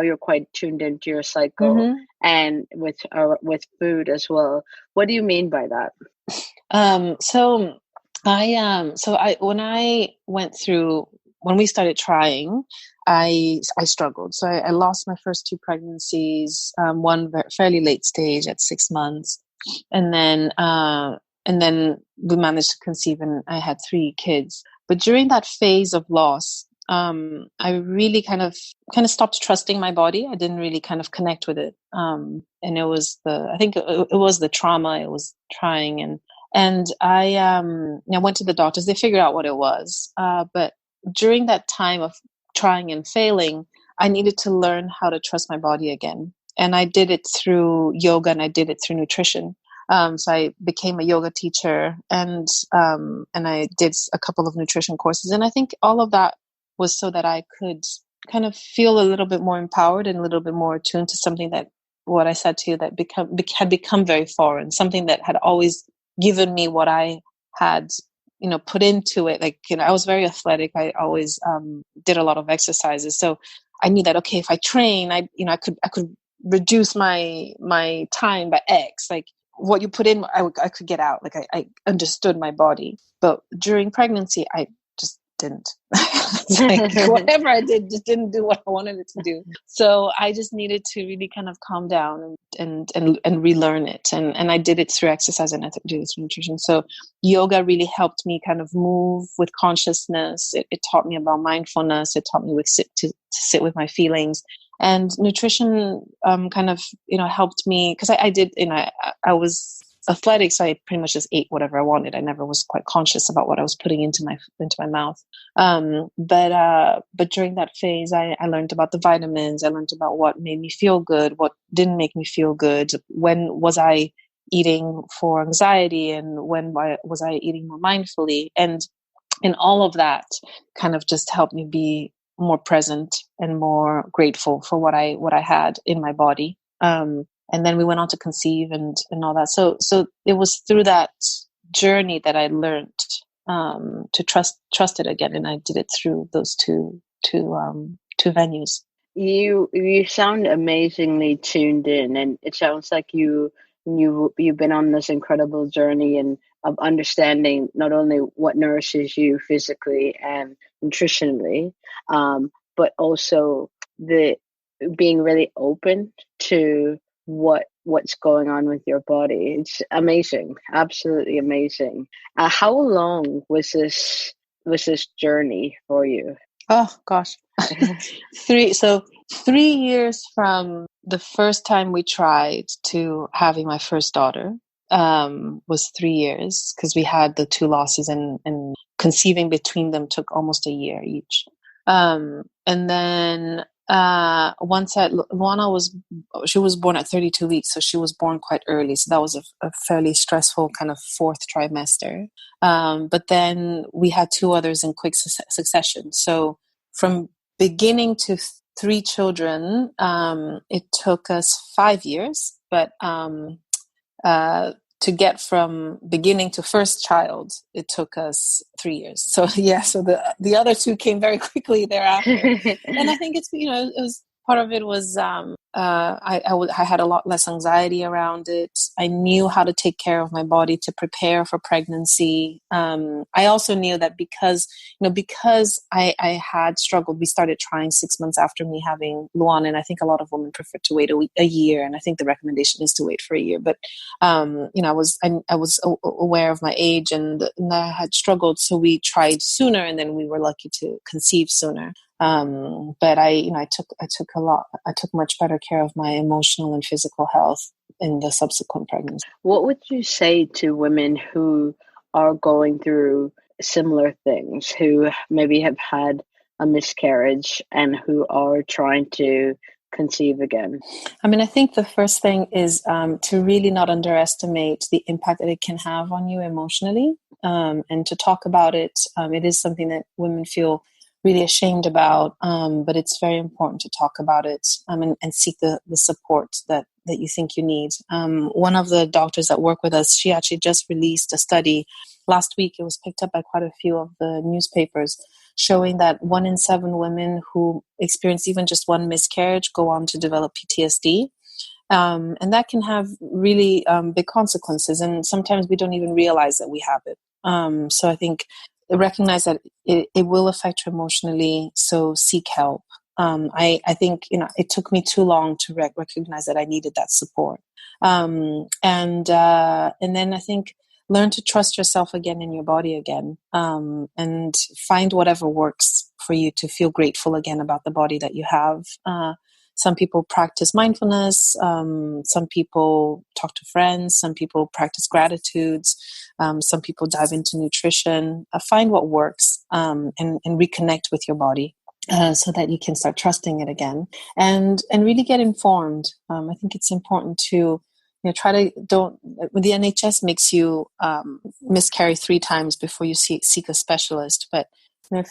you're quite tuned into your cycle Mm-hmm. and with food as well. What do you mean by that? So I when I went through when we started trying, I struggled. So I lost my first two pregnancies, one fairly late stage at 6 months, and then we managed to conceive, and I had three kids. But during that phase of loss, I really kind of stopped trusting my body. I didn't really kind of connect with it, and it was I think it was the trauma it was trying, and I went to the doctors. They figured out what it was. But during that time of trying and failing, I needed to learn how to trust my body again. And I did it through yoga, and I did it through nutrition. So I became a yoga teacher, and I did a couple of nutrition courses. And I think all of that was so that I could kind of feel a little bit more empowered and a little bit more attuned to something that, what I said to you, that had become very foreign, something that had always given me what I had, put into it. Like, I was very athletic. I always did a lot of exercises. So I knew that, okay, if I train, I could reduce my time by X. Like, what you put in, I could get out. Like, I understood my body. But during pregnancy, I just didn't. It's like whatever I did just didn't do what I wanted it to do. So I just needed to really kind of calm down and relearn it. And I did it through exercise, and I did it through nutrition. So yoga really helped me kind of move with consciousness. It taught me about mindfulness. It taught me to sit with my feelings. And nutrition kind of, helped me, because I did, I was athletic, so I pretty much just ate whatever I wanted. I never was quite conscious about what I was putting into my mouth. But during that phase, I learned about the vitamins. I learned about what made me feel good, what didn't make me feel good. When was I eating for anxiety, and when was I eating more mindfully? And all of that kind of just helped me be more present and more grateful for what I had in my body. And then we went on to conceive and all that. So it was through that journey that I learned to trust it again, and I did it through those two venues. You sound amazingly tuned in, and it sounds like you've been on this incredible journey and of understanding not only what nourishes you physically and nutritionally, but also the being really open to what's going on with your body. It's amazing, absolutely amazing. How long was this journey for you? Oh gosh, 3 years from the first time we tried to having my first daughter was 3 years, because we had the two losses, and conceiving between them took almost a year each. And then once Luana she was born at 32 weeks, so she was born quite early. So that was a fairly stressful kind of fourth trimester. But then we had two others in quick succession. So from beginning to three children, it took us 5 years, but to get from beginning to first child, it took us 3 years. So yeah, so the other two came very quickly thereafter. And I think it's, it was, part of it was I had a lot less anxiety around it. I knew how to take care of my body to prepare for pregnancy. I also knew that because I had struggled, we started trying 6 months after me having Luana, and I think a lot of women prefer to wait a year, and I think the recommendation is to wait for a year. But I was aware of my age, and I had struggled, so we tried sooner, and then we were lucky to conceive sooner. But I took much better care of my emotional and physical health in the subsequent pregnancy. What would you say to women who are going through similar things, who maybe have had a miscarriage and who are trying to conceive again? I mean, I think the first thing is to really not underestimate the impact that it can have on you emotionally, and to talk about it. It is something that women feel really ashamed about, but it's very important to talk about it, and seek the support that you think you need. One of the doctors that work with us, she actually just released a study last week. It was picked up by quite a few of the newspapers, showing that 1 in 7 women who experience even just one miscarriage go on to develop PTSD. And that can have really big consequences. And sometimes we don't even realize that we have it. So I think recognize that it will affect you emotionally. So seek help. I think, it took me too long to recognize that I needed that support. And then I think learn to trust yourself again in your body again, and find whatever works for you to feel grateful again about the body that you have. Some people practice mindfulness. Some people talk to friends. Some people practice gratitudes. Some people dive into nutrition. Find what works, and reconnect with your body. So that you can start trusting it again, and really get informed. I think it's important to try to don't. The NHS makes you miscarry 3 times before you seek a specialist, but if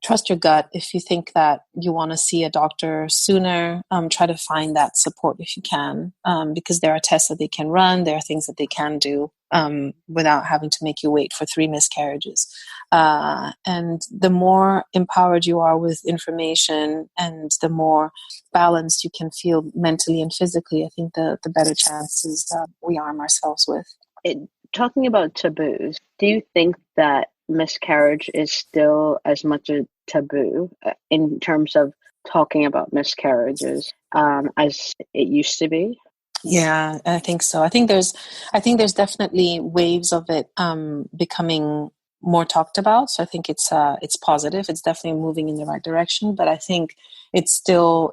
trust your gut. If you think that you want to see a doctor sooner, try to find that support if you can, because there are tests that they can run. There are things that they can do without having to make you wait for 3 miscarriages. And the more empowered you are with information, and the more balanced you can feel mentally and physically, I think the better chances we arm ourselves with. Talking about taboos, do you think that miscarriage is still as much a taboo in terms of talking about miscarriages as it used to be? Yeah, I think so. I think there's definitely waves of it becoming more talked about. So I think it's positive. It's definitely moving in the right direction. But I think it still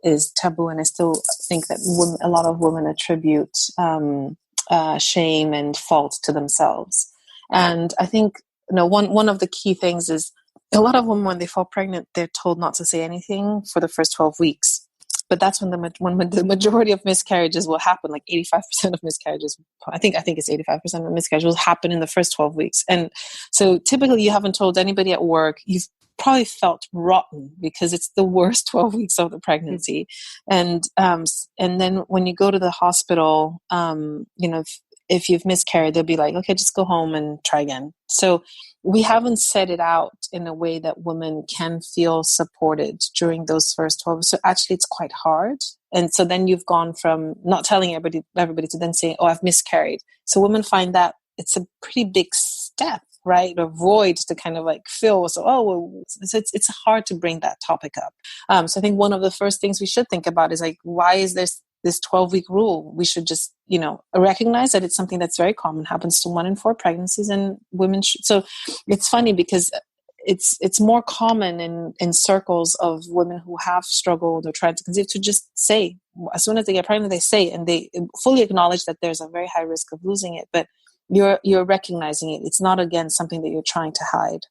is taboo, and I still think that a lot of women attribute shame and fault to themselves. And I think one of the key things is a lot of women, when they fall pregnant, they're told not to say anything for the first 12 weeks. But that's when the majority of miscarriages will happen. Like 85% of miscarriages, I think it's 85% of miscarriages will happen in the first 12 weeks. And so typically you haven't told anybody at work. You've probably felt rotten because it's the worst 12 weeks of the pregnancy. Mm-hmm. And then when you go to the hospital, if you've miscarried, they'll be like, okay, just go home and try again. So we haven't set it out in a way that women can feel supported during those first 12. So actually it's quite hard. And so then you've gone from not telling everybody to then saying, oh, I've miscarried. So women find that it's a pretty big step, right? Or void to kind of like fill. So, it's hard to bring that topic up. So I think one of the first things we should think about is like, why is this 12-week rule? We should just, recognize that it's something that's very common, happens to 1 in 4 pregnancies, and women should. So it's funny because it's more common in circles of women who have struggled or tried to conceive to just say, as soon as they get pregnant, they say, and they fully acknowledge that there's a very high risk of losing it, but you're recognizing it. It's not, again, something that you're trying to hide.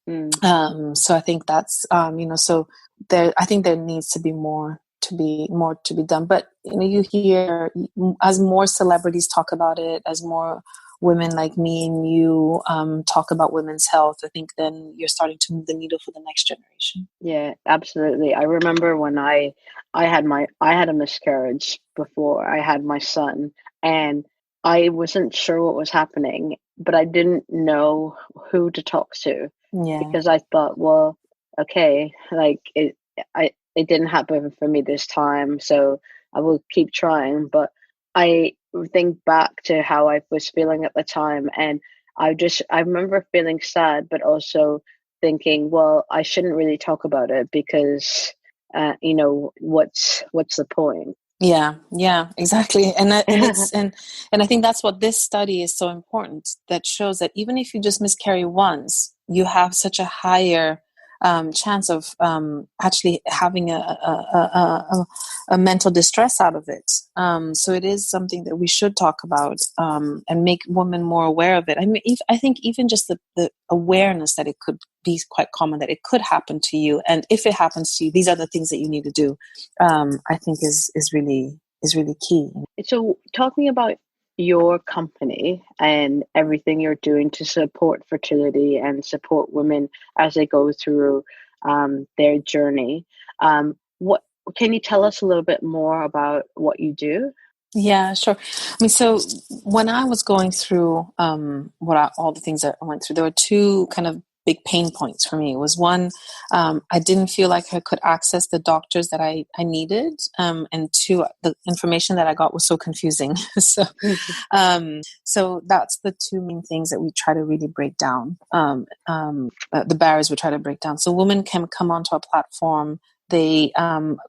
So I think that's, so there, I think there needs to be more to be done. But you hear, as more celebrities talk about it, as more women like me and you talk about women's health, I think then you're starting to move the needle for the next generation. Yeah, absolutely. I remember when I had a miscarriage before I had my son, and I wasn't sure what was happening, but I didn't know who to talk to. Yeah. Because I thought, well, okay, like it didn't happen for me this time, so I will keep trying. But I think back to how I was feeling at the time, and I remember feeling sad, but also thinking, well, I shouldn't really talk about it because, what's the point? Yeah, exactly. And I think that's what this study is so important, that shows that even if you just miscarry once, you have such a higher chance of actually having a mental distress out of it. So it is something that we should talk about and make women more aware of it. I mean, I think even just the awareness that it could be quite common, that it could happen to you, and if it happens to you, these are the things that you need to do. I think is really key. So talking about your company and everything you're doing to support fertility and support women as they go through their journey, what can you tell us a little bit more about what you do? Yeah, sure. I mean, so when I was going through all the things that I went through, there were 2 kind of big pain points for me. It was one, I didn't feel like I could access the doctors that I needed. And two, the information that I got was so confusing. So that's the two main things that we try to really break down. The barriers we try to break down. So women can come onto a platform, they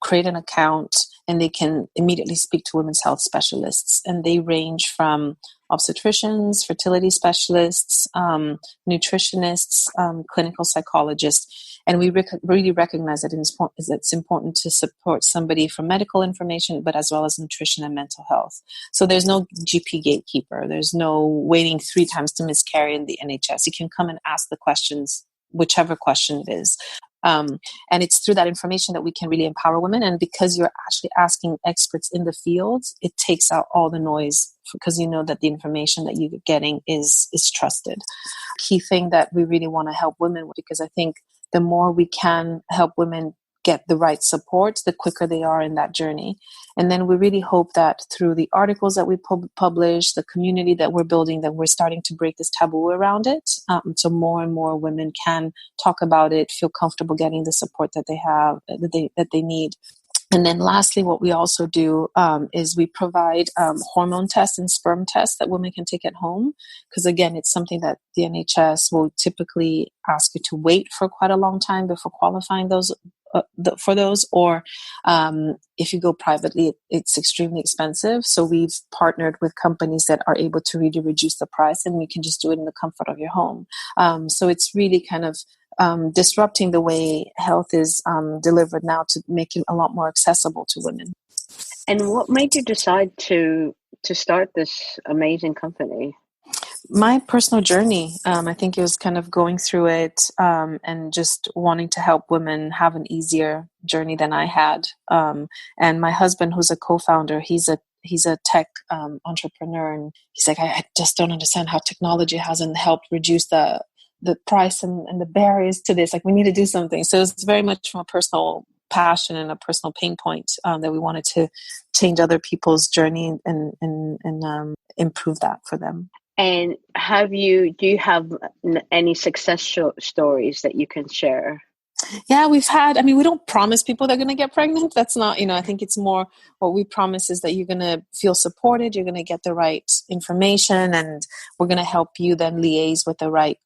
create an account, and they can immediately speak to women's health specialists. And they range from obstetricians, fertility specialists, nutritionists, clinical psychologists. And we really recognize that it's important to support somebody for medical information, but as well as nutrition and mental health. So there's no GP gatekeeper. There's no waiting 3 times to miscarry in the NHS. You can come and ask the questions, whichever question it is. And it's through that information that we can really empower women. And because you're actually asking experts in the field, it takes out all the noise, because you know that the information that you're getting is trusted. Key thing that we really want to help women with, because I think the more we can help women get the right support, the quicker they are in that journey. And then we really hope that through the articles that we publish, the community that we're building, that we're starting to break this taboo around it. So more and more women can talk about it, feel comfortable getting the support that they have, that they need. And then lastly, what we also do is we provide hormone tests and sperm tests that women can take at home. Because again, it's something that the NHS will typically ask you to wait for quite a long time before qualifying for those, or if you go privately, it's extremely expensive. So we've partnered with companies that are able to really reduce the price, and you can just do it in the comfort of your home. So it's really kind of disrupting the way health is delivered now to make it a lot more accessible to women. And what made you decide to start this amazing company? My personal journey, I think it was kind of going through it and just wanting to help women have an easier journey than I had. And my husband, who's a co-founder, he's a tech entrepreneur, and he's like, I just don't understand how technology hasn't helped reduce the price and the barriers to this. Like, we need to do something. So it's very much from a personal passion and a personal pain point that we wanted to change other people's journey and improve that for them. And do you have any success stories that you can share? Yeah, we don't promise people they're going to get pregnant. That's not, I think it's more what we promise is that you're going to feel supported, you're going to get the right information, and we're going to help you then liaise with the right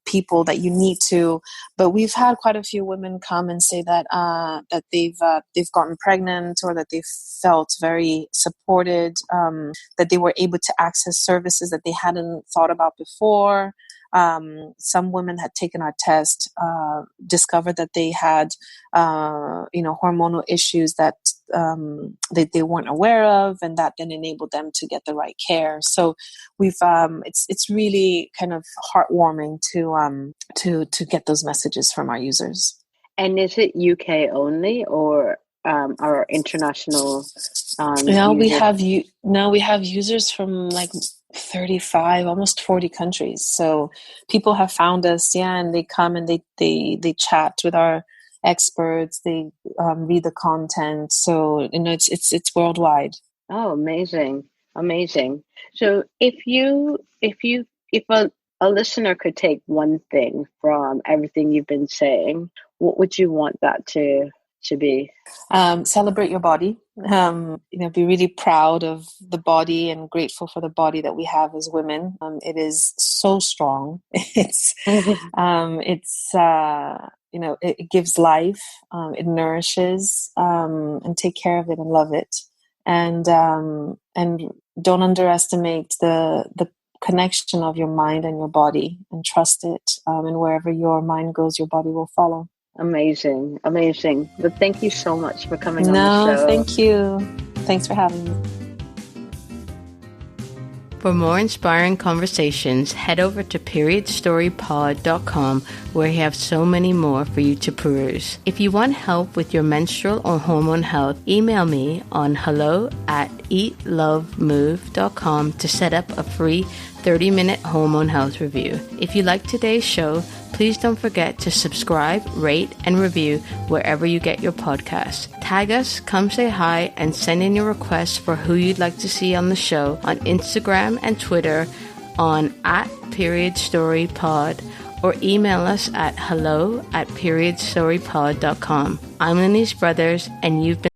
people that you need to. But we've had quite a few women come and say that that they've gotten pregnant, or that they felt very supported, that they were able to access services that they hadn't thought about before. Some women had taken our test, discovered that they had, hormonal issues that they weren't aware of, and that then enabled them to get the right care. So we've it's really kind of heartwarming to get those messages from our users. And is it UK only, or our international? We have users from like 35, almost 40 countries. So people have found us, and they come and they chat with our experts. They read the content. So it's worldwide. Oh, amazing! So if a listener could take one thing from everything you've been saying, what would you want that to be? Celebrate your body. Be really proud of the body and grateful for the body that we have as women. It is so strong. It gives life. It nourishes, and take care of it and love it. And don't underestimate the connection of your mind and your body, and trust it. And wherever your mind goes, your body will follow. Amazing. But thank you so much for coming on the show. Thank you. Thanks for having me. For more inspiring conversations, head over to periodstorypod.com, where we have so many more for you to peruse. If you want help with your menstrual or hormone health, email me on hello@eatlovemove.com to set up a free 30-minute hormone health review. If you like today's show, please don't forget to subscribe, rate, and review wherever you get your podcast. Tag us, come say hi, and send in your requests for who you'd like to see on the show on Instagram and Twitter on @periodstorypod, or email us at hello@periodstorypod.com. I'm Lenny's Brothers, and you've been